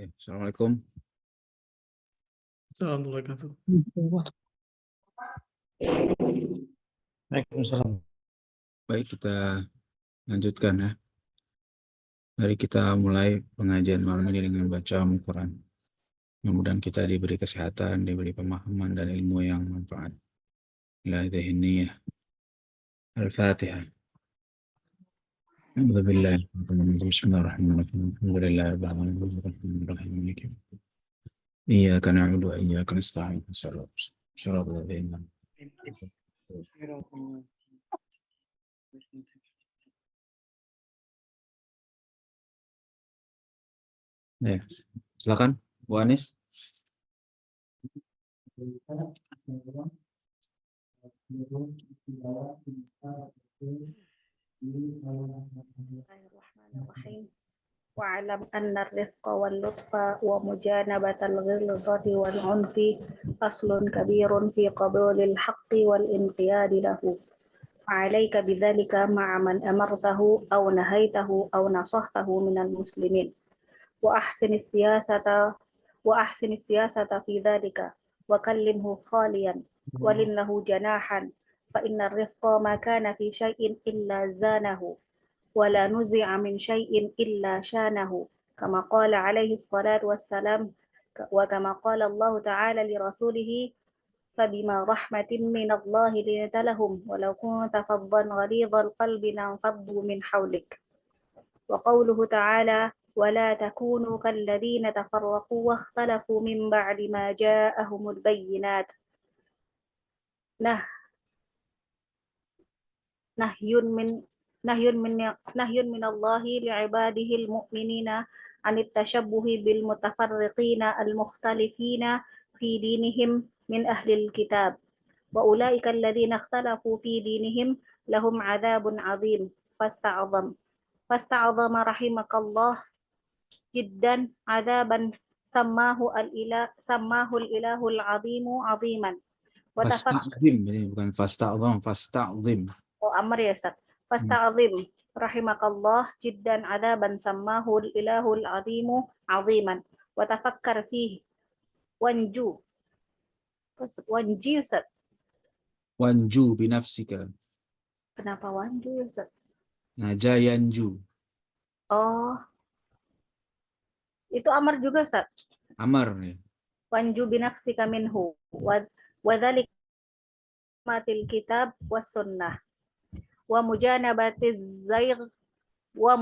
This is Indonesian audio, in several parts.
Assalamualaikum. Assalamualaikum. Waalaikumsalam. Baik, kita lanjutkan ya. Mari kita mulai pengajian malam ini dengan baca Al-Quran. Mudah-mudahan kita diberi kesehatan, diberi pemahaman dan ilmu yang manfaat. Ila dhihniyah. Al-Fatihah. Alhamdulillah. Bismillahirrahmanirrahim. Alhamdulillah. Bismillahirrahmanirrahim. Iyyaka na'budu wa iyyaka nasta'in. Shiratal ladzina Ya, silakan Bu Anis. Bismillahirrahmanirrahim. Wa'alam anna ar-rifqa wal lutfa wa mujanabatal ghilzati wal unfi aslun kabirun fi qabulil haqqi wal inqiyadi lahu. Fa'alaika bidzalika ma'a man amartahu aw nahaitahu aw nasahtahu minal muslimin. Wa ahsinis siyasata fi dzalika wa kallimhu khaliyan walin lahu janahan fa inna ar-rifqa ma kana fi syai'in illa zanahu ولا نزع من شيء إلا شانه كما قال عليه الصلاة والسلام وكما قال الله تعالى لرسوله فبما رحمة من الله لنت لهم ولو كنت فظا غليظ القلب لانفضوا من حولك وقوله تعالى ولا تكونوا كالذين تفرقوا واختلفوا من بعد ما جاءهم البينات نهي من الله لعباده المؤمنين عن التشبه بالمتفرقين المختلفين في دينهم من أهل الكتاب وأولئك الذين اختلفوا في دينهم لهم عذاب عظيم فاستعظم رحمك الله جدا عذابا سماه الإله العظيم عظيما Fasta'zim, bukan fasta'zam, fasta'zim. Oh, amr ya Ustaz. Fasta'zim rahimakallah jiddan adaban sammahu al-ilahul azimu aziman wa tafakkar fihi wanji Ustaz. Wanju binafsika. Kenapa wanju Ustaz? Naja yanju. Oh, itu amar juga Ustaz. Amar nih. Wanju binafsika minhu wa dzalik matil kitab was sunnah wa mujanabatiz zaygh wal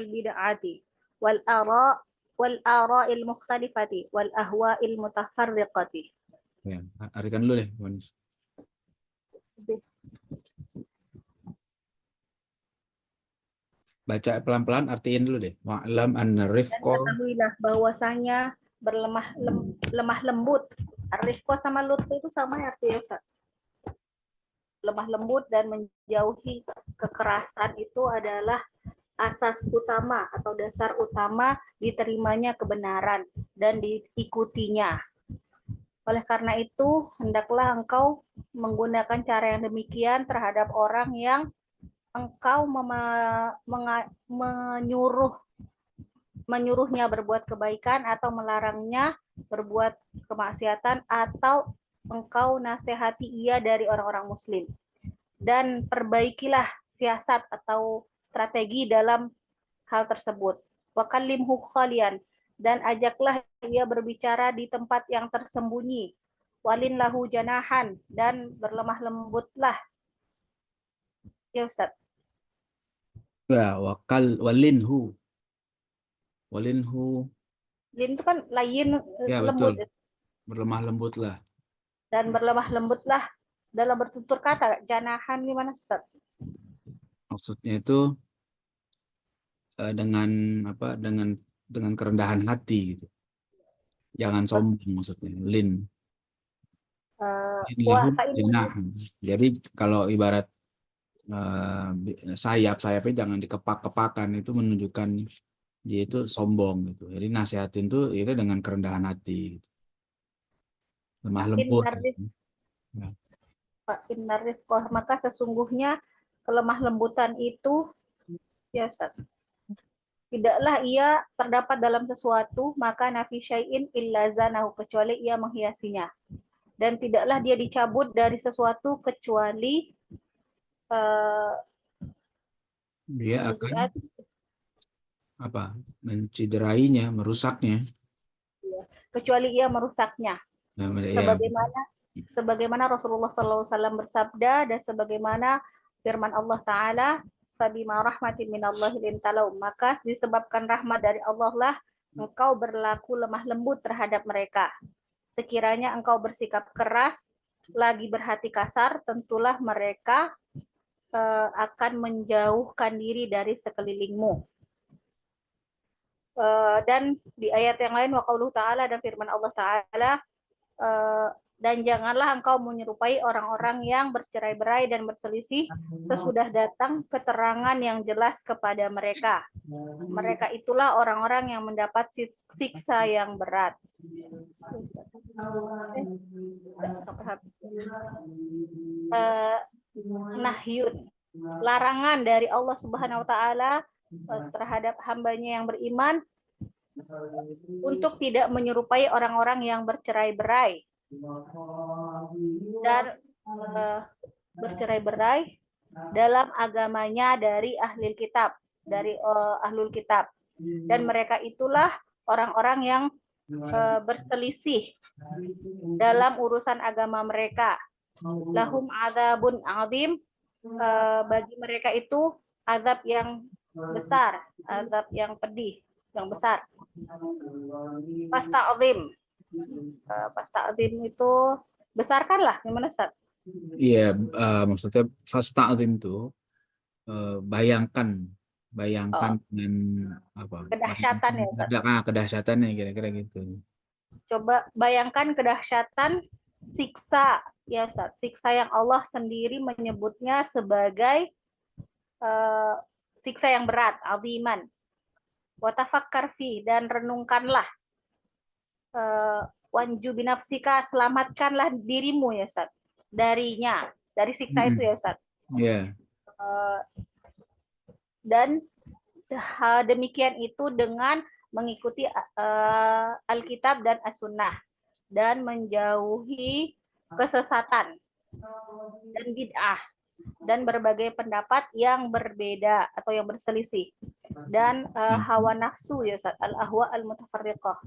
bid'ati wal ara'il mukhtalifati wal ahwa'il mutafarriqati. Ya, arikan dulu deh, Bu Anis. Baca pelan-pelan, artiin dulu deh. Wa'lam anna Dan rifqa. ketahuilah bahwasanya lemah lembut. Rifqa sama lutf itu sama artinya Ustaz. Lemah lembut dan menjauhi kekerasan itu adalah asas utama atau dasar utama diterimanya kebenaran dan diikutinya. Oleh karena itu, hendaklah engkau menggunakan cara yang demikian terhadap orang yang engkau menyuruhnya berbuat kebaikan atau melarangnya berbuat kemaksiatan, atau engkau nasihati ia dari orang-orang muslim. Dan perbaikilah siasat atau strategi dalam hal tersebut. Wa kallimhu khalian, dan ajaklah ia berbicara di tempat yang tersembunyi. Walin lahu janahan, dan berlemah lembutlah. Ya Ustaz. Ya, walinhu. Walinhu. Lin itu kan lain, Ya, lembut. betul. Berlemah lembutlah. Dan berlemah lembutlah dalam bertutur kata. Janahan gimana Ustaz? Maksudnya itu dengan apa? Dengan kerendahan hati gitu. Jangan sombong maksudnya. Lin lahum janahan. Jadi kalau ibarat sayapnya jangan dikepak-kepakan, itu menunjukkan dia itu sombong gitu. Jadi nasihatin tuh itu dengan kerendahan hati. Lemah lembut. Innar rifqah, maka sesungguhnya kelemah lembutan itu ya Ustaz. Tidaklah ia terdapat dalam sesuatu, maka nafi syai'in illa zanahu, kecuali ia menghiasinya. Dan tidaklah dia dicabut dari sesuatu kecuali Dia akan apa? Menciderainya, merusaknya. kecuali ia merusaknya. Nah, ya, Sebagaimana Rasulullah SAW bersabda dan sebagaimana firman Allah Ta'ala, fabima rahmatin minallahi lintalau, maka disebabkan rahmat dari Allah lah engkau berlaku lemah lembut terhadap mereka. Sekiranya engkau bersikap keras, lagi berhati kasar, tentulah mereka akan menjauhkan diri dari sekelilingmu. Dan di ayat yang lain, wa qauluhu ta'ala, dan firman Allah Ta'ala, dan janganlah engkau menyerupai orang-orang yang bercerai-berai dan berselisih sesudah datang keterangan yang jelas kepada mereka. Mereka itulah orang-orang yang mendapat siksa yang berat. Nahyun, larangan dari Allah Subhanahu wa taala terhadap hambanya yang beriman untuk tidak menyerupai orang-orang yang bercerai-berai dan bercerai-berai dalam agamanya dari ahlul kitab, ahlul kitab, dan mereka itulah orang-orang yang berselisih dalam urusan agama mereka. Lahum adzabun azim, bagi mereka itu azab yang besar, azab yang pedih, yang besar. Pasta'zim, pasta'zim itu besarkanlah, gimana Ustaz? Iya, maksudnya fasta'zim itu bayangkan dengan apa? Kedahsyatan ya Ustaz. Kedahsyatannya kira-kira gitu. Coba bayangkan kedahsyatan siksa ya Ustaz. Siksa yang Allah sendiri menyebutnya sebagai siksa yang berat, aziman. Wa tafakkar fi, dan renungkanlah. Wanju binafsika, selamatkanlah dirimu ya Ustaz darinya, dari siksa itu ya Ustaz. Yeah. Dan demikian itu dengan mengikuti Alkitab dan As-Sunnah dan menjauhi kesesatan dan bid'ah dan berbagai pendapat yang berbeda atau yang berselisih dan hawa nafsu ya Ustaz, al-ahwa al-mutafarriqah.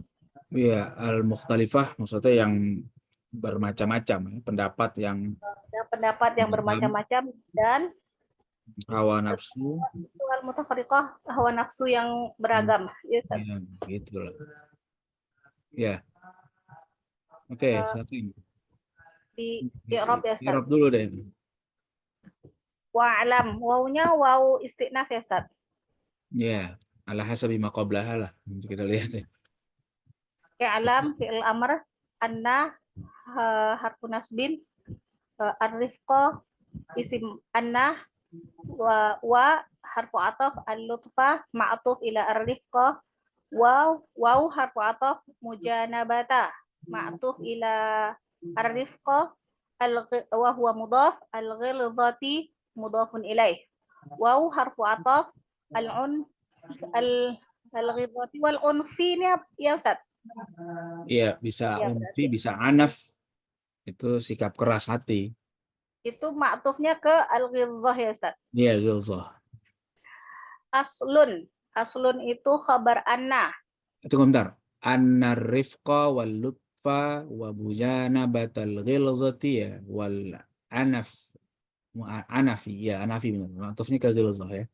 Iya, al-mukhtalifah maksudnya yang bermacam-macam, pendapat yang bermacam-macam dan hawa nafsu. Al-mutafarriqah, hawa nafsu yang beragam. Ya, begitulah. Ya. Oke, satu. Di i'rab ya Ustaz. I'rab dulu deh. Wa'lam, wawunya waw istinaf ya Ustaz. Ya, ala hasabi ma qablaha lah. Kita lihat ya. I'lam fi'il amr, anna harfu nasbin, ar-rifqa isim anna, wa harfu ataf, al-lutfa ma'atuf ila ar-rifqa, waw harfu ataf, mujanabata ma'atuf ila ar-rifqa, wa huwa mudhaf, al-ghilzati mudhafun ilaih. Waw harfu ataf, al-unf, al-ghilzati wal unfi ya Ustaz. Iya, bisa unfi, bisa anaf. Itu sikap keras hati. Itu ma'tufnya ke al-ghilzah ya Ustaz. Iya, ghilzah. Aslun itu khabar anna. Tunggu bentar. Anna rifqa wal lutfa wa bujana batal ghilzati ya wal anaf. Anafi, ya anafi benar. Ma'tufnya ke ghilzah ya.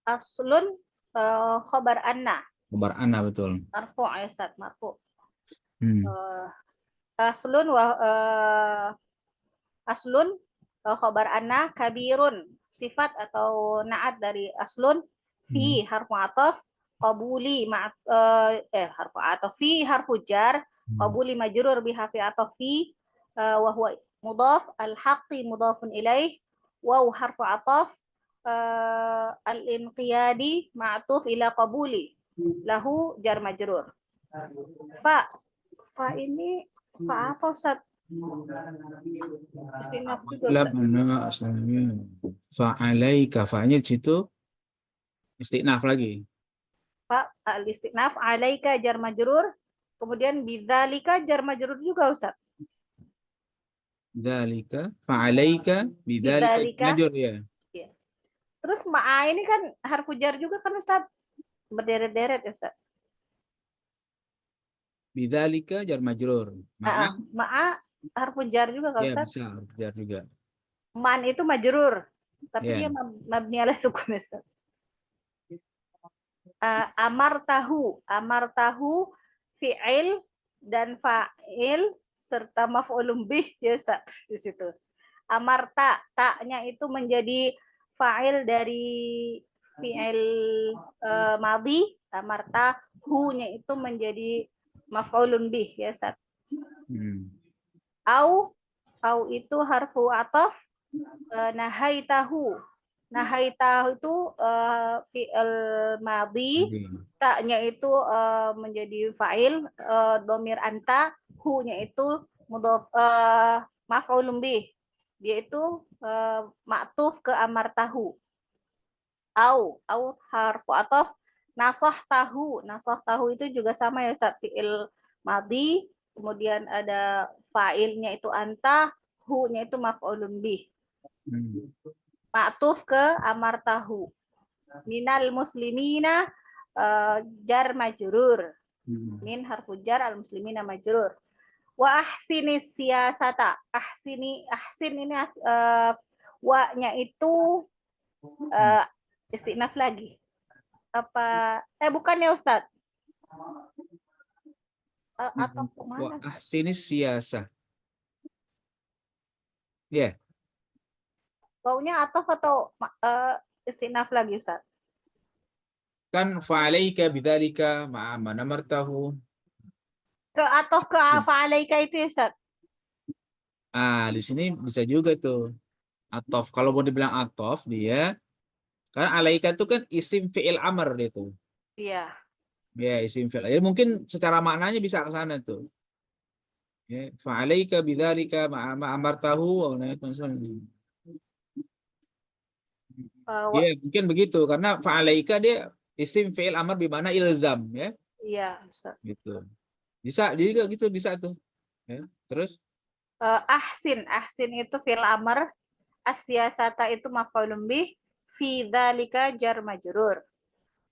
Aslun khabar anna. Khabar anna betul. Marfu' ya Ustaz, marfu'. Aslun khabar anna, kabirun sifat atau na'at dari aslun, fi harfu ataf, qabuli harfu ataf, fi harfu jar, qabuli majrur biha fi ataf fi, wa huwa mudhaf, al-haqqi mudhafun ilaih, waw harfu ataf, al-inqiyadi ma'tuf ila qabuli, lahu jar majrur. Fa ini fa apa Ustaz? Fa'alaika, fa'nya di situ Istiqnaf lagi. Pak, al-istiqnaf alaika jar majrur, kemudian bidzalika jar majrur juga Ustaz. Dzalika fa'alaika bidzalika Bidzalika. majrur ya. Ya. Terus ma'a ini kan harfu jar juga kan Ustaz? Berderet-deret ya Ustaz. Bidzalika jar majrur. Ma'a Ma'a harfu jar juga kan ya Ustaz? bisa jar juga. Man itu majrur, tapi Ya. dia mabni ala sukun Ustaz. Amar tahu fi'il dan fa'il serta maf'ulun bih ya Ustaz di situ. Amarta, taknya itu menjadi fa'il dari fi'il madhi, amarta, hu-nya itu menjadi maf'ulun bih ya Ustaz. Au itu harfu ataf, nahaitahu. Nahaitahu itu fi'il madhi, taknya itu menjadi fa'il, domir anta, hu-nya itu mudhof maf'ulun bih. Dia itu ma'tuf ke amartahu. Au harfu ataf, nasoh tahu itu juga sama ya Ustaz, fi'il madhi, kemudian ada fa'ilnya itu anta, hu-nya itu maf'ulun bih. Ma'tuf ke amartahu. Minal muslimina jar majrur. Min harfu jar, al muslimina majrur. Wa ahsinis siyasata. Ahsin ini wa-nya itu istinaf lagi. Apa bukan ya Ustaz? Atau kemana? Wa ahsinis siyasah. Ya. Wawunya ataf atau istinaf lagi Ustaz? Kan fa'alaika bidzalika ma'a man amartahu. Ke ataf ke fa'alaika itu ya Ustaz? Di sini bisa juga tuh. Atof. Kalau mau dibilang atof, dia karena alaika itu kan isim fi'il amr dia tuh. Iya. Ya, isim fi'il. Jadi mungkin secara maknanya bisa ke sana tuh. Ya, fa'alaika bidzalika ma amartahu. Ya, mungkin begitu karena fa'alaika dia isim fi'il amr bi mana ilzam ya. Iya, Ustaz. Gitu. Bisa juga gitu bisa tuh. Ya, terus ahsin itu fi'il amr, as-siyasata itu maf'ulun bih, fi dzalika jar majrur.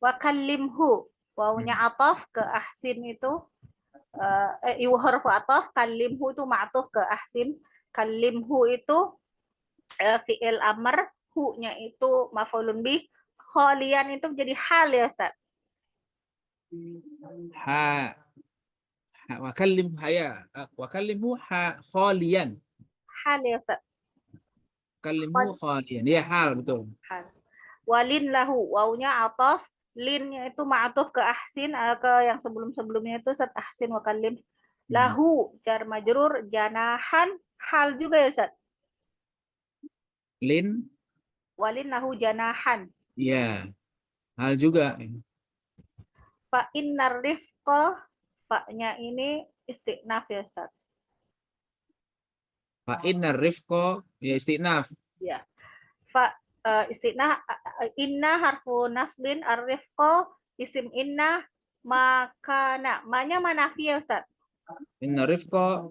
Wa kallimhu, wawunya ataf ke ahsin itu harfu ataf, kallimhu itu ma'tuf ke ahsin, kallimhu itu fi'il amr, hu-nya itu maf'ulun bih, khalian itu menjadi hal ya Ustaz. wakallimhu khalian. Hal ya Ustaz. Kallimhu khalian. Ya hal betul. Hal. Walin lahu, wawunya ataf, linnya itu ma'tuf ke ahsin, ke yang sebelum-sebelumnya itu Ustaz, ahsin wa kallim. Lahu jar majrur, janahan hal juga ya Ustaz. Lin Walin lahu janahan. ya hal juga. Fa innar rifqa, fa-nya ini istiqnaf ya Ustaz. Fa innar rifqa ya istinaf. Ya. Fa istiqnaf, inna harfu nasbin, ar-rifqa isim inna, makana, ma-nya manafi ya Ustaz. Inna rifqa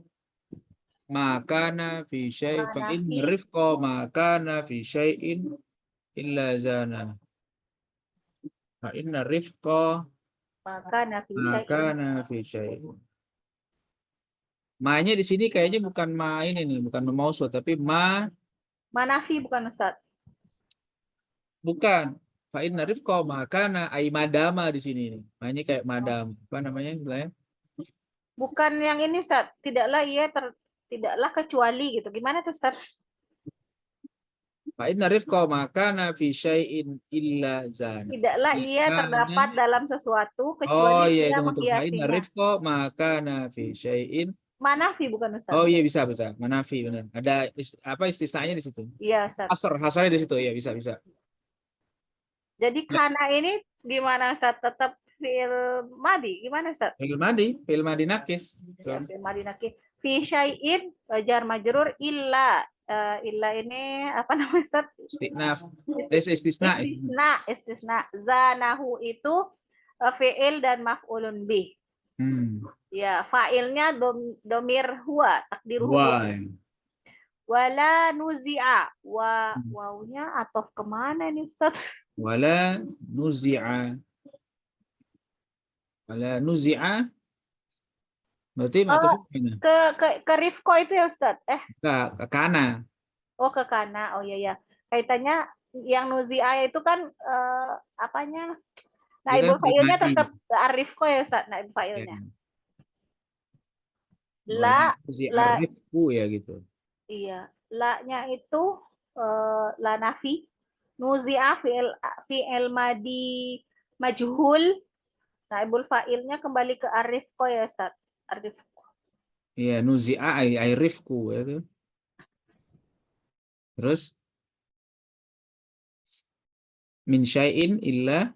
makana fi syai' fa inna rifqa makana fi syai'in illa zana. Fa inna rifqa Makana fi syai'in. Ma-nya di sini kayaknya bukan ma ini nih, bukan ma mausuf tapi manafi bukan Ustaz? Bukan. Fa inna rifqa makana ai madama di sini nih. Ma-nya kayak madam. Apa namanya istilahnya? Bukan yang ini Ustaz, tidaklah kecuali gitu. Gimana tuh Ustaz? Fa inna rifqa makana fi syai'in illa zana. Tidaklah ia terdapat dalam sesuatu kecuali iya, ia tunggu. Fa inna menghiasinya. rifqa makana fi syai'in. Manafi bukan Ustaz? Oh iya bisa. Manafi benar. Ada apa istisnanya di situ? Iya Ustaz. Hasarnya di situ ya bisa. Jadi kana ini gimana Ustaz? Tetap fi'il madi. Gimana Ustaz? Fi'il madi nakis. Ya, fi'il madi nakis. Fi syai'in jar majrur illa illa ini apa namanya Ustaz? Istinaf. Istisna. Istisna. Zanahu itu fi'il dan maf'ulun bih. Hmm. Ya, fa'ilnya domir huwa, takdiruhu huwa. Wah. Wala nuzi'a. Wawnya atof kemana nih Ustaz? Wala nuzi'a. Wala nuzi'a. Berarti Oh, matufnya mana? ke Rifko itu ya Ustaz? Ke kana. Oh ke kana. Oh iya ya. Kaitannya yang nuzi'a itu kan apanya? Dia kan Naibul fa'ilnya pribadi. tetap Arifko ya Ustaz, naibul Ya. fa'ilnya. Wala La nuzi'a la rifku ya gitu. iya, la-nya itu la nafi, nuzi'a fi'il madi majhul, naibul fa'ilnya kembali ke Arifko ya Ustaz. Arifko. Iya, nuzi'a ay rifku itu. Terus min syai'in illa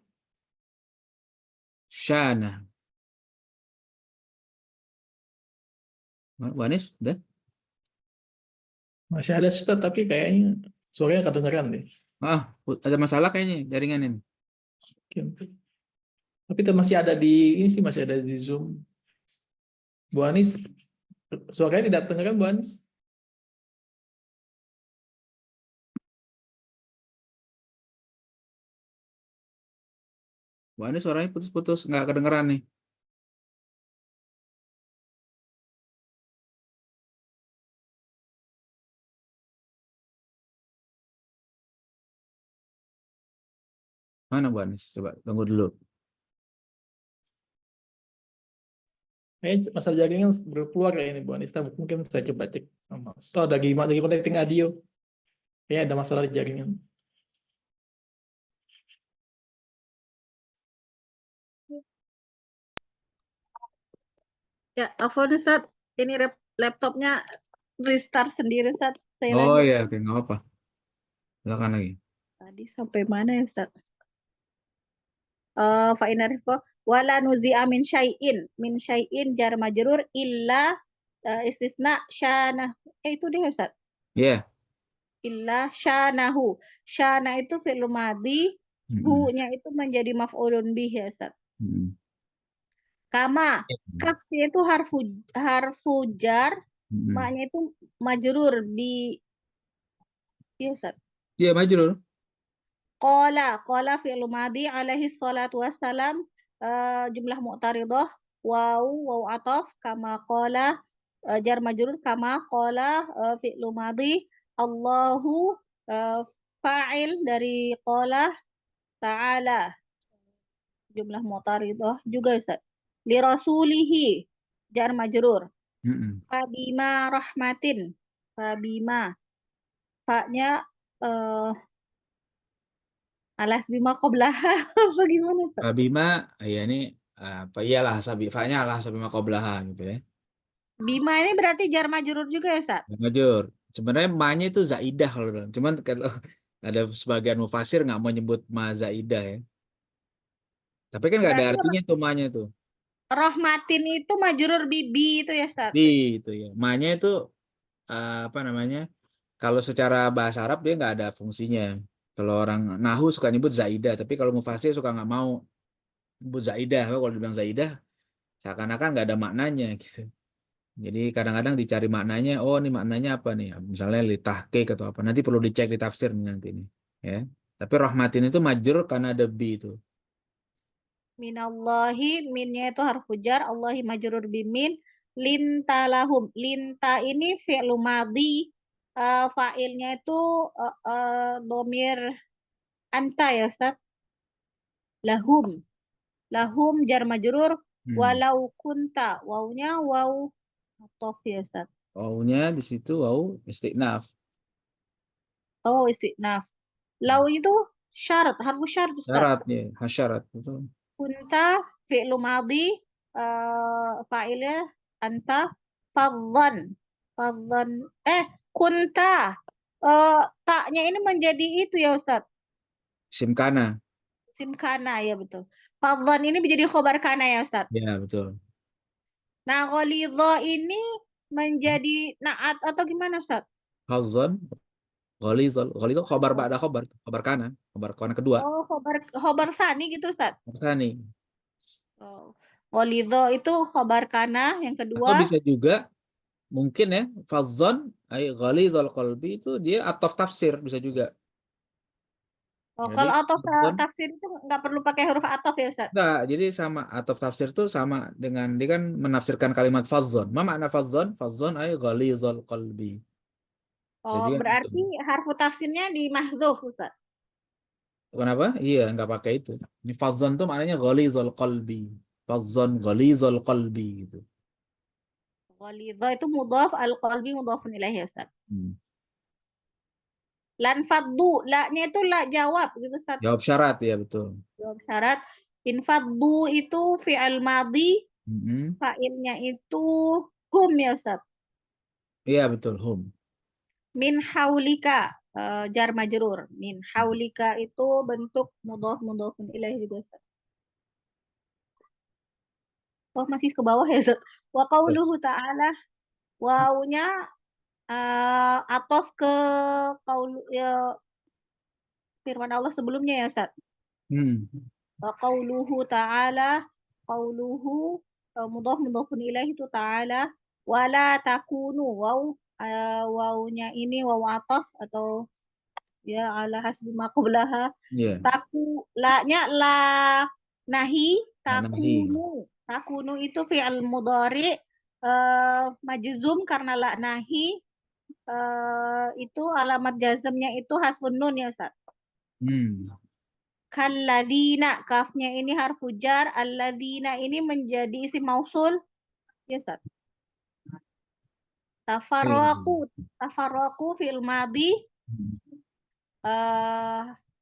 syana. Wanis, udah? Masih ada Ustaz, tapi kayaknya suaranya kedengeran deh. Ah, ada masalah kayaknya jaringan ini. Oke. Tapi masih ada di ini sih, masih ada di Zoom. Bu Anis, suaranya tidak kedengeran Bu Anis? Wah, ini suaranya putus-putus, nggak kedengeran nih. Mana Bu Anis? Coba tunggu dulu. Kayaknya masalah jaringan baru keluar kayak ini Bu Anis. Mungkin saya coba cek. Oh, lagi connecting audio. Kayaknya ada masalah di jaringan. Ya, Afwan Ustaz, ini laptopnya restart sendiri Ustaz. Saya Oh lagi. iya, oke, nggak apa-apa. Silakan lagi. Tadi sampai mana ya Ustaz? Fa'in arifko wala nuzi'a min syai'in jar majrur illa istisna syana. Itu deh Ustaz. Iya. Illa syanahu. Syana itu fi'il madhi, Mm-mm. hu-nya itu menjadi maf'ulun bih ya Ustaz. Mm-mm. Kama kafnya itu harfu jar, Mm-mm. maknya itu majrur di ya Ustaz. Iya, majrur. Qala fi'il madhi alaihi salatu wassalam, jumlah mu'taridah, waw ataf, kama qala, jar majrur, kama qala, fi'il madhi, Allahu, fa'il dari qala, ta'ala, jumlah mu'taridah juga Ustaz. Li rasulihi, jar majrur. Mm-mm. Fabima rahmatin, fabima, fa-nya alas bima qoblaha. Apa gimana Ustaz? Bima, ya ini apa iyalah sabifanya lah sabima qablaha gitu ya. Bima ini berarti jar majrur juga ya Ustaz? Majur. Sebenarnya ma-nya itu zaidah kalau cuman kalau ada sebagian mufasir nggak mau nyebut ma zaidah ya. Tapi kan nggak ada Berarti artinya tuh ma-nya tuh. rahmatin itu majrur bibi itu ya Ustaz? Di itu ya. Ma-nya itu apa namanya? Kalau secara bahasa Arab dia nggak ada fungsinya. Kalau orang nahu suka nyebut zaidah, tapi kalau mufasir suka nggak mau nyebut zaidah. Kalau dibilang zaidah, seakan-akan nggak ada maknanya gitu. Jadi kadang-kadang dicari maknanya, oh ini maknanya apa nih? Misalnya litahqiq atau apa. Nanti perlu dicek di tafsir nih nanti ini. Ya. Tapi rahmatin itu majrur karena ada bi itu. Minallahi, minnya itu harfu jar, Allahi majrur bimin, linta lahum. Linta ini fi'lu madhi, fa'ilnya itu domir anta ya Ustaz? Lahum. Lahum jar majrur, walau kunta. Wawnya waw ataf ya Ustaz? Wawunya di situ waw istiqnaf. Oh, istinaf. Lau itu syarat, harfu syarat Ustaz. Syarat ya, hasyarat betul. Kunta fi'lu madhi, fa'ilnya anta, fadhan. Fadhan, kunta. Taknya ini menjadi itu ya Ustaz. Simkana. Simkana ya betul. Fadhan ini menjadi khobar kana ya Ustaz. Ya, betul. Nah, ghalidha ini menjadi naat atau gimana Ustaz? Fazzan, ghalizal khobar ba'da khobar kana kedua. Oh, khobar sani gitu Ustaz. Tsani. Oh. Ghalidho itu khobar kana yang Atau kedua. bisa juga mungkin ya, fazzan ay ghalizal qalbi itu dia ataf tafsir bisa juga. Oh, Jadi kalau ataf fazzan tafsir itu nggak perlu pakai huruf ataf ya Ustaz. enggak, jadi sama ataf tafsir itu sama dengan dia kan menafsirkan kalimat fazzan. Ma makna fazzan? Fazzan ay ghalizal qalbi. Oh, Jadi kan itu. berarti harfu tafsirnya di mahdzuf Ustaz. Kenapa? Iya, nggak pakai itu. Ini fazzan tuh maknanya ghalizal qalbi. Fazzan ghalizal qalbi gitu. Ghalidho itu mudhaf, al-qalbi mudhafun ilaihi ya Ustaz. Hmm. Lan faddu, la-nya itu la jawab gitu Ustaz. Jawab syarat ya, betul. Jawab syarat. In faddu itu fi'il madhi, Mm-mm. fa'ilnya itu hum ya Ustaz. Iya, betul. Hum. Min haulika, jar majrur. Min haulika itu bentuk mudhafun ilaihi juga Ustaz. Oh, masih ke bawah ya Ustaz. Wa qauluhu ta'ala, wawunya atof ke qaul ya, firman Allah sebelumnya ya Ustaz. Hmm. Wa qauluhu ta'ala, qauluhu mudhafun ilaihi itu ta'ala, wala takunu, wawunya ini waw atof atau ya ala hasbi ma qablaha. Iya. La-nya la nahi, La nahi. takunu itu fi'il mudhari majzum karena la nahi, itu alamat jazmnya itu hasbun nun ya Ustaz. Hmm. Kalladzina, kafnya ini harfu jar, alladzina ini menjadi isim mausul ya Ustaz. Tafarraqu fil madhi,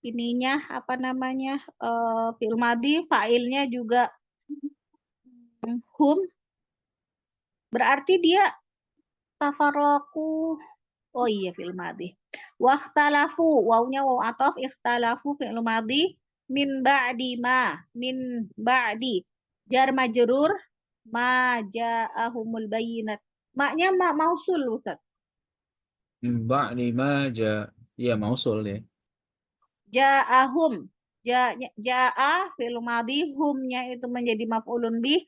ininya apa namanya, fil madhi, fa'ilnya juga hum, berarti dia tafarraqu, oh iya fil madhi. Wakhtalafu, wawnya waw atof, ikhtalafu fi'il madhi, min ba'di ma, min ba'di, jar majrur, ma ja'ahumul bayyinat. Maknya ma mausul Ustaz. Min ba'di ma iya mausul ya. Ja'ahum, ja'a fi'il madhi, humnya itu menjadi maf'ulun bih,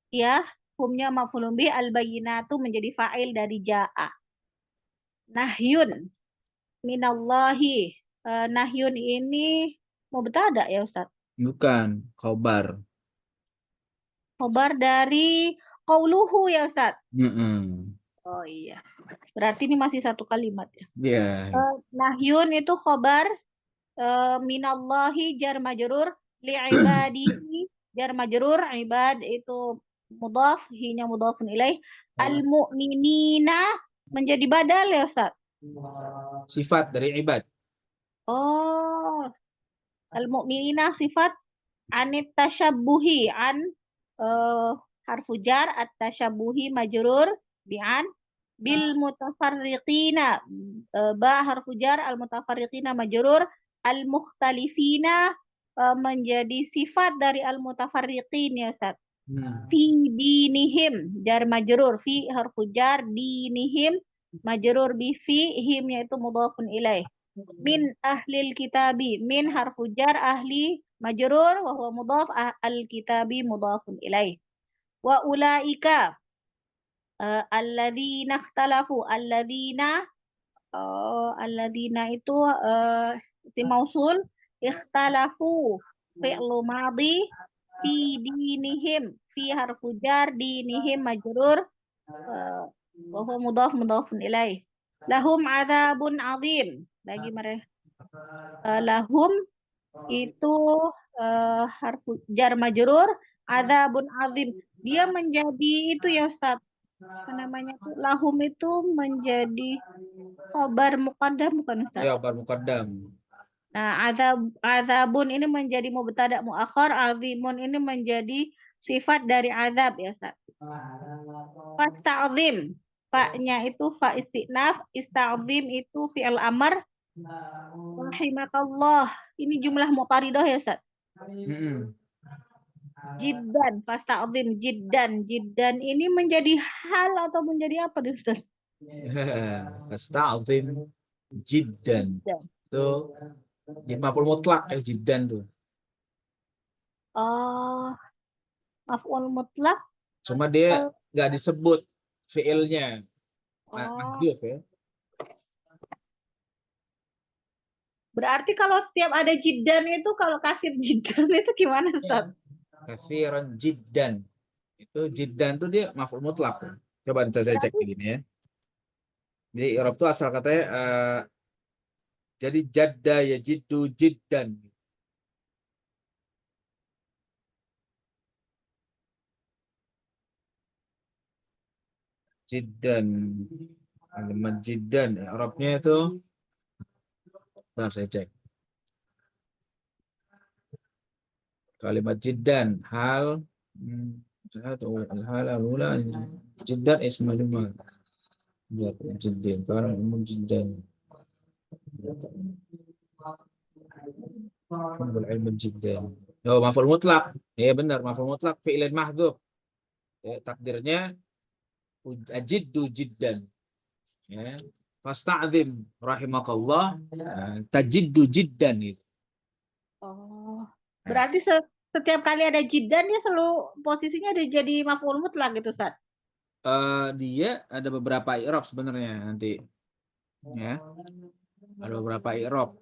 ya, humnya maf'ulun bih, al bayyinatu menjadi fa'il dari ja'a. Nahyun minallahi, nahyun ini mubtada ya Ustaz. Bukan, khobar. Khobar dari qauluhu ya Ustaz. Mm-mm. Oh iya. Berarti ini masih satu kalimat ya. Iya. Nahyun itu khobar, minallahi jar majrur, li'ibadihi jar majrur, ibad itu mudhaf, hinya mudhafun ilaih, al-mu'minina menjadi badal ya Ustaz. Sifat dari ibad. Oh, al-mu'minina sifat anit tasyabbuhi, an harfu jar, at-tasyabbuhi majrur bi'an, bil mutafarriqina, ba harfu jar, al mutafarriqina majrur, al mukhtalifina menjadi sifat dari al mutafarriqin ya Ustaz. Fi dinihim jar majrur, fi harfu jar, dinihim majrur bi fi, himnya itu mudhafun ilaih. Min ahlil kitabi, min harfu jar, ahli majrur wa huwa mudhaf, al kitabi mudhafun ilaih. Wa ulaika alladzina ikhtalafu, alladzina itu isim mausul, ikhtalafu fi'lu madhi, fi dinihim, fi harfu jar, dinihim majrur, wa huwa mudhafun ilaih. Lahum adzabun azim, bagi mereka lahum itu harfu jar majrur, adzabun azim, dia menjadi itu ya Ustaz, apa namanya tuh, lahum itu menjadi khabar muqaddam bukan Ustaz? Ya, khabar muqaddam. Nah, azabun ini menjadi mubtada muakhar, azimun ini menjadi sifat dari azab ya Ustaz. Fasta'zim, fa-nya itu fa istinaf, ista'zim itu fi'il amr. Rahimakallah, ini jumlah muqaridah ya Ustaz. Jiddan, fasta'zim jiddan, jiddan ini menjadi hal atau menjadi apa Ustaz? Asta'zim jiddan. Jiddan. Itu di maf'ul mutlak ya jiddan tuh. Oh, maf'ul mutlak. Cuma dia Oh, nggak disebut fiilnya. oh. Mahdhuf ya. Berarti kalau setiap ada jiddan itu, kalau kasir jiddan itu gimana, Ustaz? Katsiran jiddan. Itu jiddan tuh dia maf'ul mutlak. Coba saya cek Berarti begini ya. Jadi Arab tuh asal katanya jadi jadda ya jiddu jiddan. Jiddan. Kalimat jiddan. Arabnya itu, bentar saya cek. Kalimat jiddan. Hal. Satu. Hal alula. Jiddan isma jumal. Jiddan. Karena jiddan. Ilmu jiddan. Oh, maf'ul mutlak. Ya benar, maf'ul mutlak fi'ilin mahdhuf. Ya, takdirnya jiddu jiddan. Ya. Fasta'zim rahimakallah tajiddu jiddan itu. oh, berarti setiap kali ada jiddan dia selalu posisinya ada jadi maf'ul mutlak gitu, Ustaz. Dia ada beberapa i'rab sebenarnya nanti. Ya. Ada beberapa i'rab.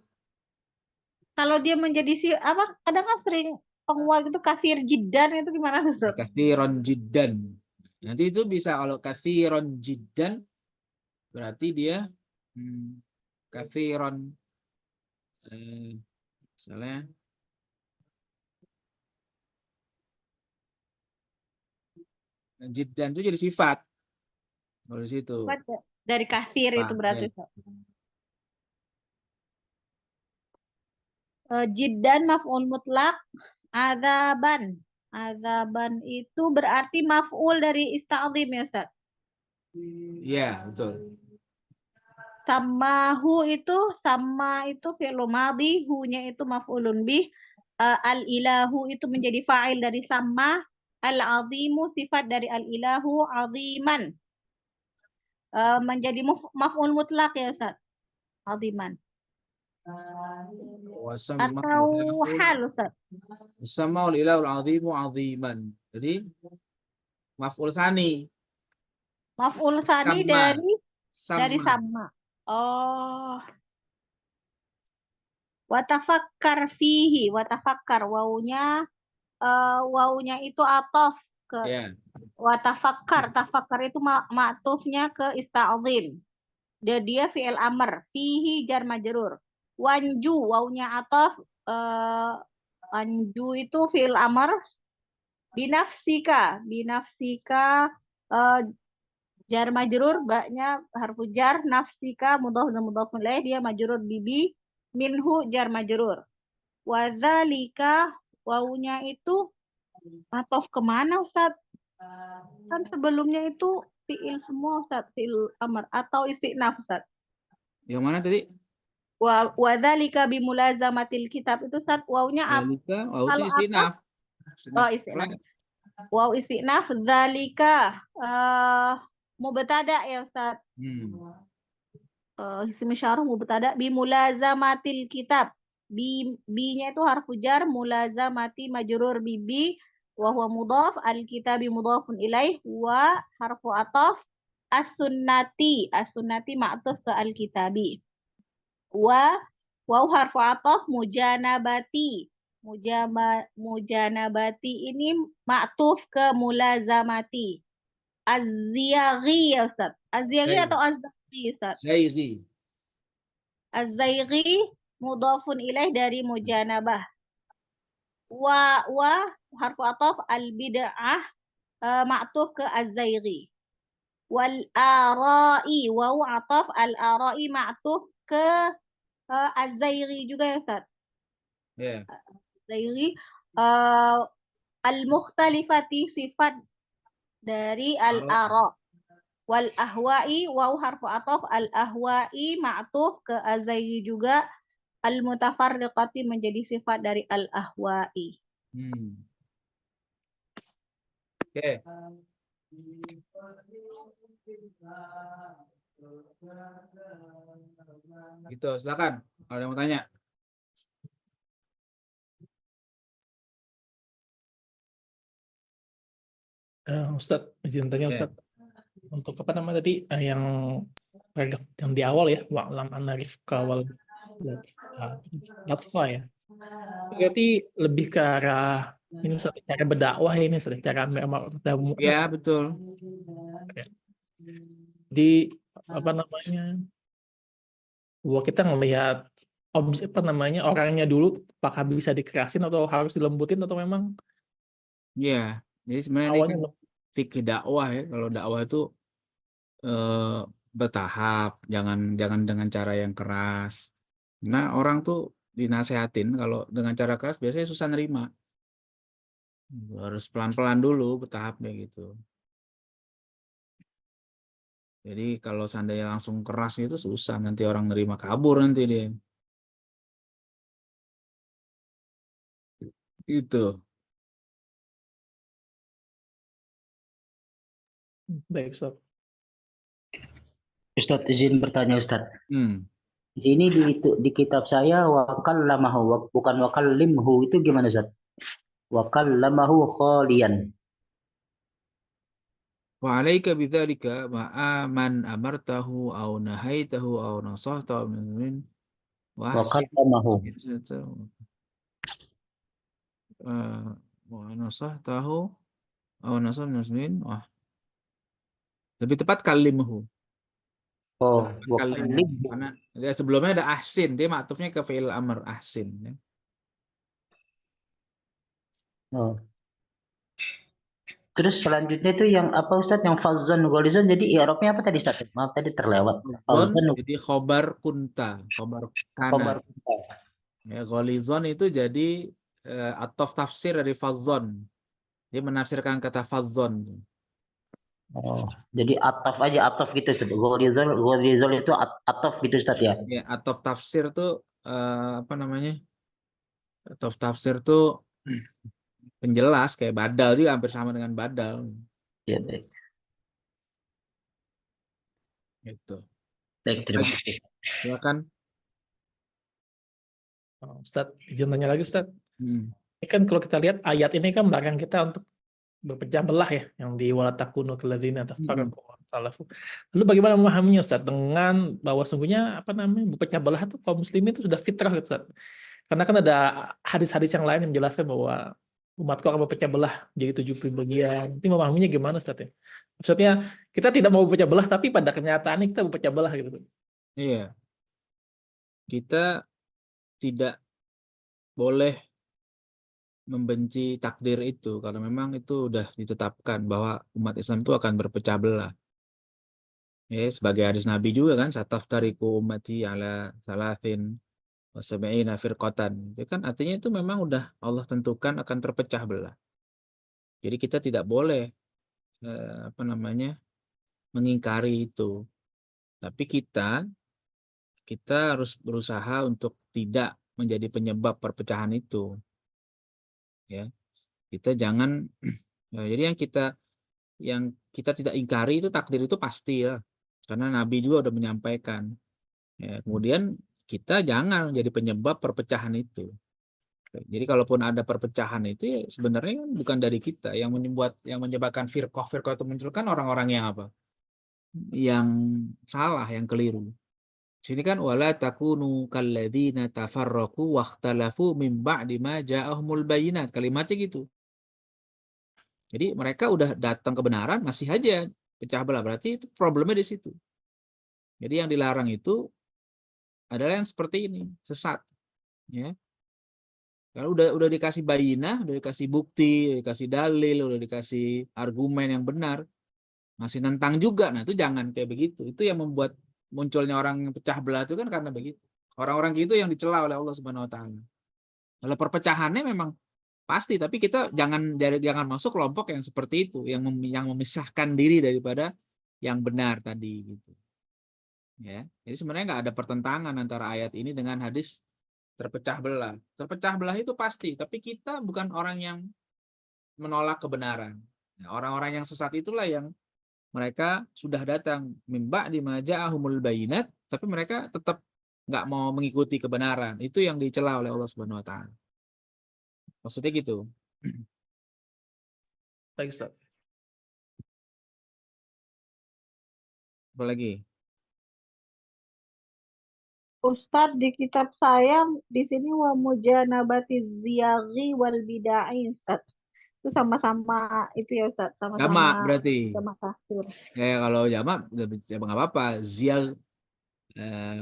Kalau dia menjadi kadang kan sering penguat gitu kasir jiddan itu gimana, Ustaz? Katsiron jiddan. Nanti itu bisa kalau katsiron jiddan berarti dia katsiron misalnya jiddan itu jadi sifat kalau di situ. Dari kasir itu berarti, Ya. Ustaz. Jiddan maf'ul mutlak, azaban. Azaban itu berarti maf'ul dari ista'zim ya, Ustaz. Iya, betul. Samahu itu, sama itu fi'lu madhi, hu-nya itu maf'ulun bih. Al-ilahu itu menjadi fa'il dari sama. Al-azimu sifat dari al-ilahu, aziman. Menjadi maf'ul mutlak ya, Ustaz. Aziman. Atau hal, Ustaz. Wasammaul ilahul azimu aziman. Jadi maf'ul tsani. Maf'ul tsani Sama. dari Sama. sama. Oh. Watafakkar fihi, watafakkar wawunya itu atof ke Ya. watafakkar, tafakkar itu ma'tufnya ke ista'zim. Dia fi'il amr, fihi jar majrur. Wanju wawunya atof, wanju itu fi'il amr. Binafsika jar majrur, baknya harfu jar, nafsika mudhaf dan mudhaf ilaih, dia majrur bibi, minhu jar majrur. Wadzalika wawunya itu atof kemana, Ustaz? Kan sebelumnya itu fi'il semua, Ustaz, fi'il amr atau isti'naf, Ustaz. Yang mana tadi? Wadzalika bimulazamatil kitab itu, Ustaz, wawunya Zalika, itu kalau istinaf. oh isti'naf. Waw isti'naf zalika mubtada ya, Ustaz. Isim isyarah mubtada bimulazamatil kitab. Bi-nya itu harfu jar, mulazamati majrur bibi wa huwa mudhaf, al-kitabi mudhafun ilaih, wa harfu ataf as-sunnati. As-sunnati ma'tuf ke al-kitabi. Wa harfu ataf mujanabati. Mujanabati ini ma'tuf ke mulazamati. Az-ziyaghi ya, Ustaz. Az-ziyaghi atau az-zaghi, Ustaz? Zairi. Az-zaighi mudhafun ilaih dari mujanabah. Wa harfu ataf al-bid'ah ma'tuf ke az-zaighi. Wal ara'i wawu ataf al-ara'i ma'tuf ke az-zaighi juga ya, Ustaz. Ya. Zaighi al-mukhtalifati sifat dari al-ara. Wal ahwa'i wawu harfu ataf al-ahwa'i ma'tuf ke az-zaighi juga. Al-mutafarriqati menjadi sifat dari al-ahwa'i. Oke. Gitu, silakan. Kalau ada yang mau tanya. Ustadz, izin tanya Ya. Ustadz. Untuk apa namanya tadi yang paragraf yang di awal ya, wa'lam anna rifqa wal latfa ya. Berarti lebih ke arah ini Ustadz, cara berdakwah ini Ustadz, cara Ya, betul. di apa namanya? Bahwa kita ngelihat objek apa namanya orangnya dulu, apakah bisa dikerasin atau harus dilembutin atau memang Ya, jadi sebenarnya ini awalnya kan fikih dakwah ya. Kalau dakwah itu bertahap, jangan dengan cara yang keras. Nah, orang tuh dinasehatin kalau dengan cara keras biasanya susah nerima. Harus pelan-pelan dulu, bertahapnya gitu. Jadi kalau seandainya langsung keras itu susah, nanti orang nerima, kabur nanti dia. Itu. baik Ustadz. Ustadz izin bertanya Ustadz. Ini di kitab saya wakallamahu bukan wakallimhu, itu gimana Ustadz? Wakallamahu khalian. Wa alaika bidzalika ma'a man amartahu aw nahaitahu aw nasahtahu min wa Wakallamahu. wa nasahtahu aw nasahtahu min wah. Lebih tepat kalimhu. Oh, Kalimhu. Karena sebelumnya ada ahsin, dia maktufnya ke fi'il amr ahsin ya. Oh. Terus selanjutnya itu yang apa Ustadz, yang fazon golizon, jadi i'rabnya apa tadi Ustadz? Maaf tadi terlewat. Fazon jadi khobar kunta, khobar kana. Ya, golizon itu jadi atof tafsir dari fazon. Dia menafsirkan kata fazon. Oh, jadi atof aja, atof gitu Ustadz. Golizon itu atof gitu Ustadz ya. Ya, atof tafsir tuh apa namanya? Atof tafsir tuh penjelas kayak badal, juga hampir sama dengan badal. Ya, baik. Gitu. Baik, terima kasih. Silakan. Ustadz, izin tanya lagi Ustadz. Ini kan kalau kita lihat ayat ini kan melarang kita untuk berpecah belah ya, yang di walatakunu kaladzina tafarraqu wa ikhtalafu. Lalu bagaimana memahaminya Ustadz, dengan bahwa sungguhnya apa namanya berpecah belah itu kaum muslimin itu sudah fitrah gitu, Ustadz. Karena kan ada hadis-hadis yang lain yang menjelaskan bahwa umatku akan berpecah belah jadi 70 bagian. Itu memahaminya gimana Ustadz ya? Maksudnya kita tidak mau berpecah belah tapi pada kenyataannya kita berpecah belah gitu. Iya. Kita tidak boleh membenci takdir itu karena memang itu udah ditetapkan bahwa umat Islam itu akan berpecah belah. Ya, sebagai hadis Nabi juga kan, sataftariqu ummati ala salatin wa sab'ina firqatan. Itu kan artinya itu memang udah Allah tentukan akan terpecah belah. Jadi kita tidak boleh apa namanya? Mengingkari itu. Tapi kita harus berusaha untuk tidak menjadi penyebab perpecahan itu. Ya. Kita jangan jadi yang kita tidak ingkari itu takdir itu pasti ya. Karena Nabi juga udah menyampaikan. Ya, kemudian kita jangan jadi penyebab perpecahan itu. Jadi kalaupun ada perpecahan itu ya sebenarnya bukan dari kita yang menyebabkan firqah itu muncul kan orang-orang yang apa? Yang salah, yang keliru. Sini kan wala takunu kalladzina tafarraqu wakhtalafu min ba'di ma ja'ahumul bayyinat. Kalimatnya gitu. Jadi mereka udah datang kebenaran masih aja pecah belah. Berarti itu problemnya di situ. Jadi yang dilarang itu adalah yang seperti ini, sesat. Ya. Kalau udah dikasih bayinah, udah dikasih bukti, udah dikasih dalil, udah dikasih argumen yang benar, masih nentang juga. Nah, itu jangan kayak begitu. Itu yang membuat munculnya orang yang pecah belah itu kan karena begitu. Orang-orang gitu yang dicela oleh Allah Subhanahu wa taala. Kalau perpecahannya memang pasti, tapi kita jangan masuk kelompok yang seperti itu, yang memisahkan diri daripada yang benar tadi gitu. Ya. Jadi sebenarnya nggak ada pertentangan antara ayat ini dengan hadis terpecah belah. Terpecah belah itu pasti, tapi kita bukan orang yang menolak kebenaran. Nah, orang-orang yang sesat itulah yang mereka sudah datang min ba'di ma ja'ahumul bayinat, tapi mereka tetap nggak mau mengikuti kebenaran. Itu yang dicela oleh Allah Subhanahu wa taala. Maksudnya gitu. Baik, Ustaz. Apa lagi? Ustadz, di kitab saya di sini wa mujanabati ziyaghi wal bid'ah, Ustadz. Itu sama-sama itu ya Ustadz, Jamak sama-sama berarti. jamak kasur. Ya kalau jamak ya nggak apa-apa. Ziyag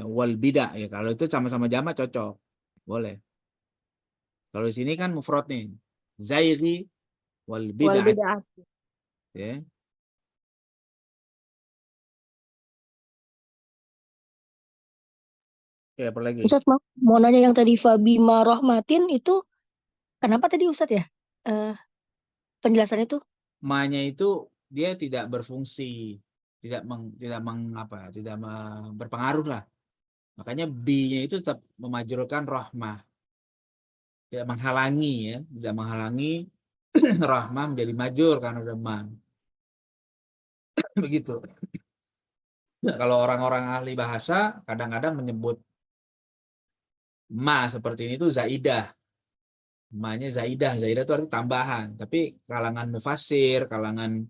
wal bidah ya, kalau itu sama-sama jamak cocok. Boleh. Kalau di sini kan mufrad nih. Zairi wal Wal bidah bid'ah. ya. Oke, apa lagi? Ustadz mau nanya yang tadi Fabima Rahmatin itu kenapa tadi Ustadz ya? Penjelasannya itu Ma-nya itu dia tidak berfungsi, tidak berpengaruh lah. Makanya B-nya itu tetap memajrurkan rahmah. Tidak menghalangi ya, tidak menghalangi rahmah menjadi majur karena ada ma. Begitu. Kalau orang-orang ahli bahasa kadang-kadang menyebut ma seperti ini itu zaidah. Ma-nya zaidah. Zaidah itu artinya tambahan. Tapi kalangan mufassir, kalangan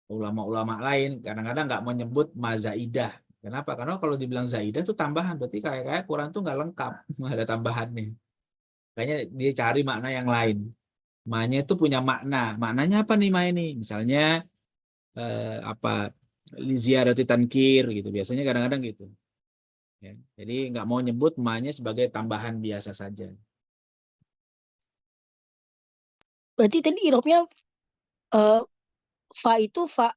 ulama-ulama lain kadang-kadang nggak menyebut ma zaidah. Kenapa? Karena kalau dibilang zaidah itu tambahan. Berarti kayak Quran tuh nggak lengkap. Ada tambahannya. Kayaknya dia cari makna yang lain. Ma-nya itu punya makna. Maknanya apa nih ma ini? Misalnya liziarati tankir gitu. Biasanya kadang-kadang gitu. Ya. Jadi nggak mau nyebut ma-nya sebagai tambahan biasa saja. berarti tadi irobnya fa itu fa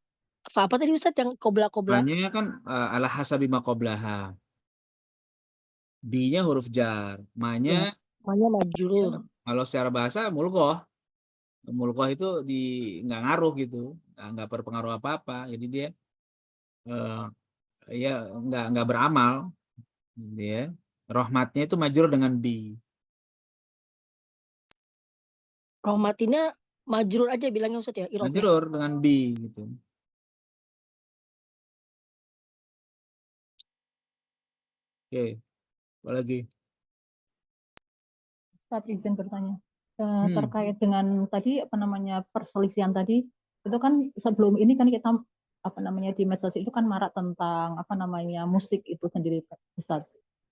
apa tadi Ustadz yang kobla-kobla? Ma-nya kan ala hasabi ma qablaha. B-nya huruf jar. Ma-nya Namanya majrur. kalau secara bahasa mulkoh. Mulkoh itu nggak ngaruh gitu. Nggak berpengaruh apa-apa. Jadi dia ya nggak beramal. Ya. Rahmatnya itu majrur dengan B. Rahmatinnya majrur aja bilangnya Ustadz ya irobnya. Majrur dengan B gitu. Oke, apa lagi? Ustaz izin bertanya. Terkait dengan tadi perselisihan tadi, itu kan sebelum ini kan kita di medsos itu kan marak tentang musik itu sendiri, Ustaz.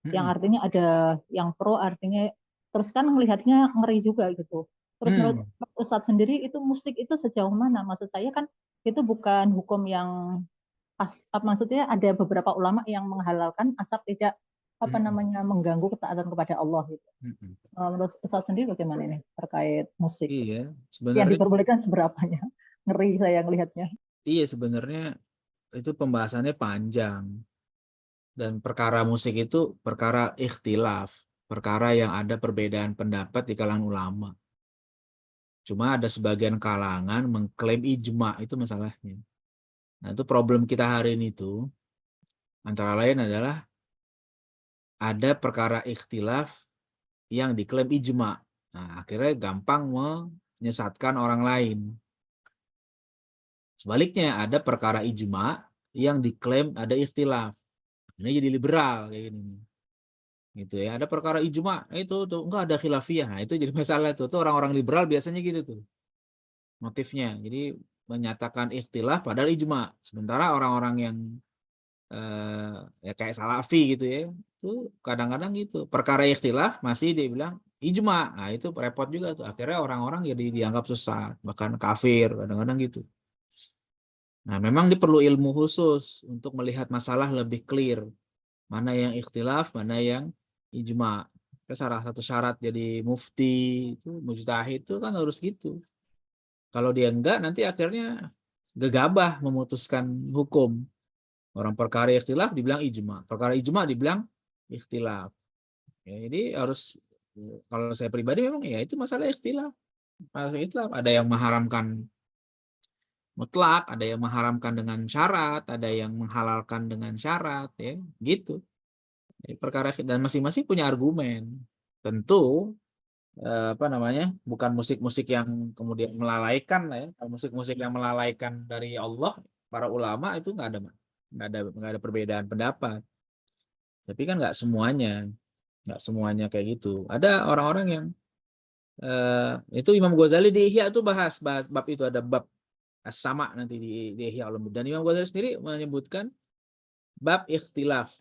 Yang artinya ada yang pro, artinya terus kan melihatnya ngeri juga gitu. Terus menurut Ustaz sendiri itu musik itu sejauh mana? Maksud saya kan itu bukan hukum yang maksudnya ada beberapa ulama yang menghalalkan asal tidak mengganggu ketaatan kepada Allah gitu. Menurut Ustaz sendiri bagaimana ini terkait musik? Iya, Yang sebenarnya diperbolehkan seberapanya? Ngeri saya ngelihatnya. iya sebenarnya itu pembahasannya panjang. Dan perkara musik itu perkara ikhtilaf, perkara yang ada perbedaan pendapat di kalangan ulama. Cuma ada sebagian kalangan mengklaim ijma, itu masalahnya. Nah, itu problem kita hari ini tuh antara lain adalah ada perkara ikhtilaf yang diklaim ijma. Nah, akhirnya gampang menyesatkan orang lain. Sebaliknya ada perkara ijma yang diklaim ada ikhtilaf. Ini jadi liberal kayak gini. Gitu ya. Ada perkara ijma, itu tuh enggak ada khilafiyah. Nah, itu jadi masalah tuh. Tuh orang-orang liberal biasanya gitu tuh. Motifnya. Jadi menyatakan ikhtilaf padahal ijma. Sementara orang-orang yang ya kayak salafi gitu ya. Itu kadang-kadang gitu. Perkara ikhtilaf masih dia bilang ijma. Nah, itu repot juga tuh. Akhirnya orang-orang jadi dianggap sesat, bahkan kafir kadang-kadang gitu. Nah, memang dia perlu ilmu khusus untuk melihat masalah lebih clear. Mana yang ikhtilaf, mana yang ijma. Salah satu syarat jadi mufti, itu mujtahid itu kan harus gitu. Kalau dia enggak, nanti akhirnya gegabah memutuskan hukum. Orang perkara ikhtilaf dibilang ijma. Perkara ijma dibilang ikhtilaf. Ya, jadi harus, kalau saya pribadi memang ya itu masalah ikhtilaf. Masalah ikhtilaf. Ada yang mengharamkan mutlak, ada yang mengharamkan dengan syarat, ada yang menghalalkan dengan syarat, ya gitu. Jadi perkara dan masing-masing punya argumen. Tentu bukan musik-musik yang kemudian melalaikan ya. Musik-musik yang melalaikan dari Allah para ulama itu nggak ada perbedaan pendapat. Tapi kan nggak semuanya kayak gitu. Ada orang-orang yang itu Imam Ghazali di Ihya tuh bahas bab itu, ada bab sama nanti di Ihya Ulumuddin. Dan Imam Ghazali sendiri menyebutkan bab ikhtilaf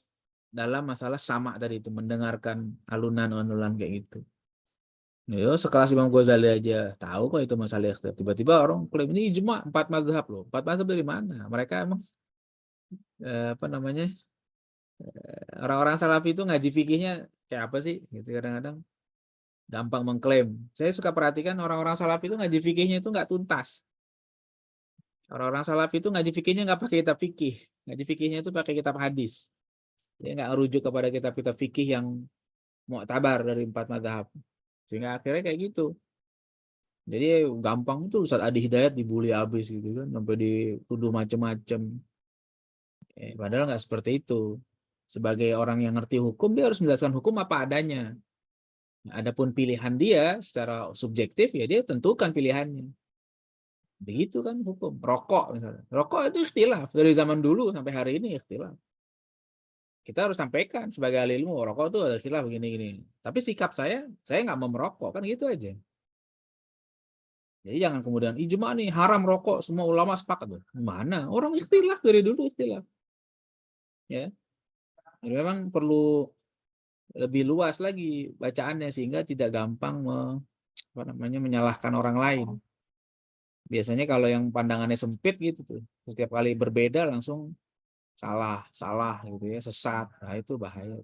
dalam masalah sama tadi itu, mendengarkan alunan-alunan kayak gitu. Ya, sekelas Imam Ghazali aja tahu kok itu masalah ikhtilaf. Tiba-tiba orang klaim ini ijma 4 mazhab loh. 4 mazhab dari mana? Mereka emang apa namanya? Orang-orang salafi itu ngaji fikihnya kayak apa sih? Gitu kadang-kadang gampang mengklaim. Saya suka perhatikan orang-orang salafi itu ngaji fikihnya itu nggak tuntas. Orang-orang salafi itu ngaji fikihnya nggak pakai kitab fikih. Ngaji fikihnya itu pakai kitab hadis. Dia nggak rujuk kepada kitab-kitab fikih yang mu'tabar dari 4 mazhab. Sehingga akhirnya kayak gitu. Jadi gampang tuh Ustaz Adi Hidayat dibully habis gitu kan, sampai dituduh macam-macam. Padahal nggak seperti itu. Sebagai orang yang ngerti hukum, dia harus menjelaskan hukum apa adanya. Adapun pilihan dia secara subjektif, ya dia tentukan pilihannya. Begitu kan hukum. Rokok misalnya. Rokok itu ikhtilaf. Dari zaman dulu sampai hari ini ikhtilaf. Kita harus sampaikan sebagai ahli ilmu, rokok itu ada ikhtilaf begini-gini. Tapi sikap saya nggak mau merokok. Kan gitu aja. Jadi jangan kemudian ijma nih haram rokok, semua ulama sepakat. Mana? Orang ikhtilaf dari dulu ikhtilaf. Ya. Jadi memang perlu lebih luas lagi bacaannya sehingga tidak gampang menyalahkan orang lain. Biasanya kalau yang pandangannya sempit gitu tuh, setiap kali berbeda langsung salah gitu ya, sesat. Nah, itu bahaya.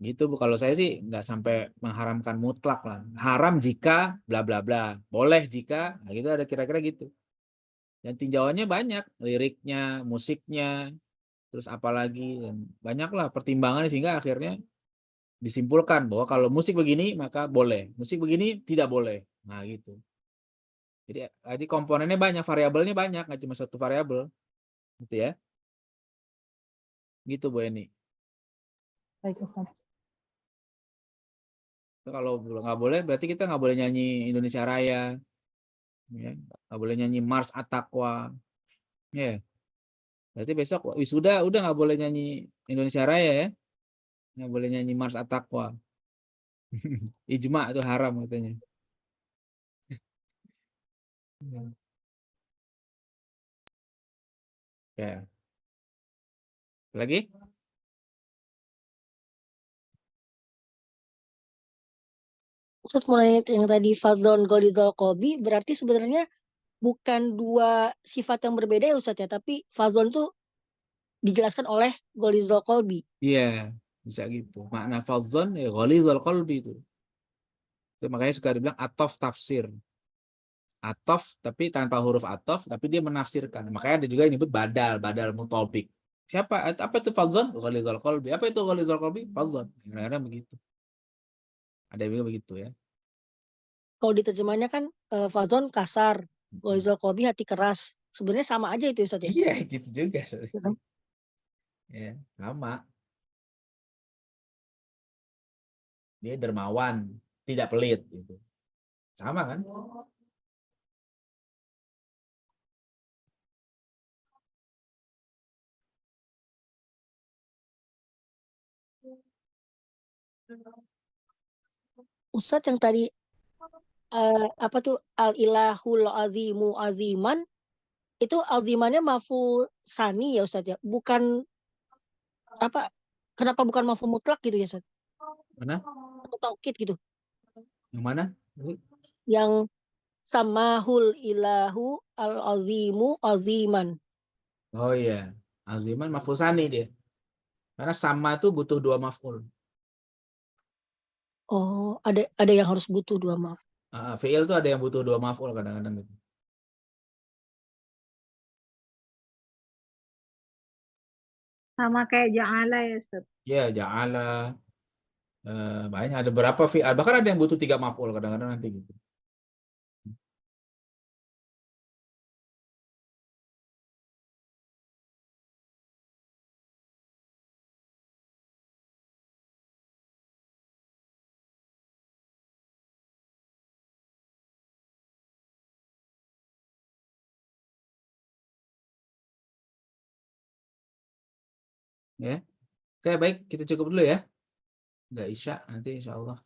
Gitu Bu, kalau saya sih nggak sampai mengharamkan mutlak lah. Haram jika bla bla bla, boleh jika, nah gitu ada kira-kira gitu. Dan tinjauannya banyak, liriknya, musiknya, terus apalagi, dan banyaklah pertimbangan sehingga akhirnya disimpulkan bahwa kalau musik begini maka boleh, musik begini tidak boleh. Nah gitu. Jadi komponennya banyak, variabelnya banyak, nggak cuma satu variabel, gitu ya. Gitu Bu Eni. Baik Ustaz. Kalau nggak boleh, berarti kita nggak boleh nyanyi Indonesia Raya, ya. Nggak boleh nyanyi Mars At-Taqwa, ya. Berarti besok wisuda udah nggak boleh nyanyi Indonesia Raya ya, nggak boleh nyanyi Mars At-Taqwa. Ijma itu haram katanya. Ya. Lagi? Terus mulai yang tadi fadlon golidol kobi berarti sebenarnya bukan dua sifat yang berbeda ya Ustaz ya, tapi fadlon itu dijelaskan oleh golidol kolbi. Iya, bisa gitu. Makna fadzon ya ghalidhul qalbi itu. Makanya suka dibilang atof tafsir. Atof tapi tanpa huruf atof, tapi dia menafsirkan. Makanya ada juga yang disebut badal mutobik. Siapa? Apa itu fadzon? Ghalidhul qalbi. Apa itu ghalidhul qalbi? Fadzon. Kadang-kadang begitu. Ada juga begitu ya. Kalau diterjemahnya kan fadlon kasar, golidol kolbi hati keras. Sebenarnya sama aja itu Ustaz ya. Iya, gitu juga. Ya, sama. Dia dermawan, tidak pelit gitu. Sama kan? Ustadz yang tadi apa tuh al ilahul azimu aziman itu azimannya maf'ul sani ya Ustadz ya, bukan apa, kenapa bukan maf'ul mutlak gitu ya Ustadz, Mana? atau taukid gitu, Yang mana? yang samahul ilahu al azimu aziman. Oh iya, aziman maf'ul sani dia. Karena sama itu butuh dua maf'ul. Oh, ada yang harus butuh dua maf'ul. Fi'il tuh ada yang butuh dua maf'ul kadang-kadang gitu. Sama kayak ja'ala ya Ustaz. Ya, ja'ala. Banyak ada berapa fi'il. Bahkan ada yang butuh tiga maf'ul kadang-kadang nanti gitu. Ya. Oke, baik, kita cukup dulu ya. Udah Isya, nanti insya Allah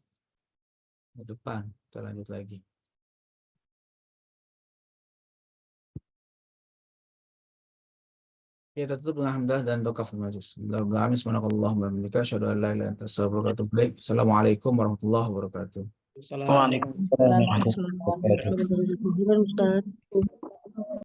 ke depan kita lanjut lagi. Kita tutup dengan hamdalah dan doa kafir majlis. Assalamualaikum warahmatullahi wabarakatuh. Assalamualaikum. Waalaikumsalam warahmatullahi wabarakatuh. Ustaz.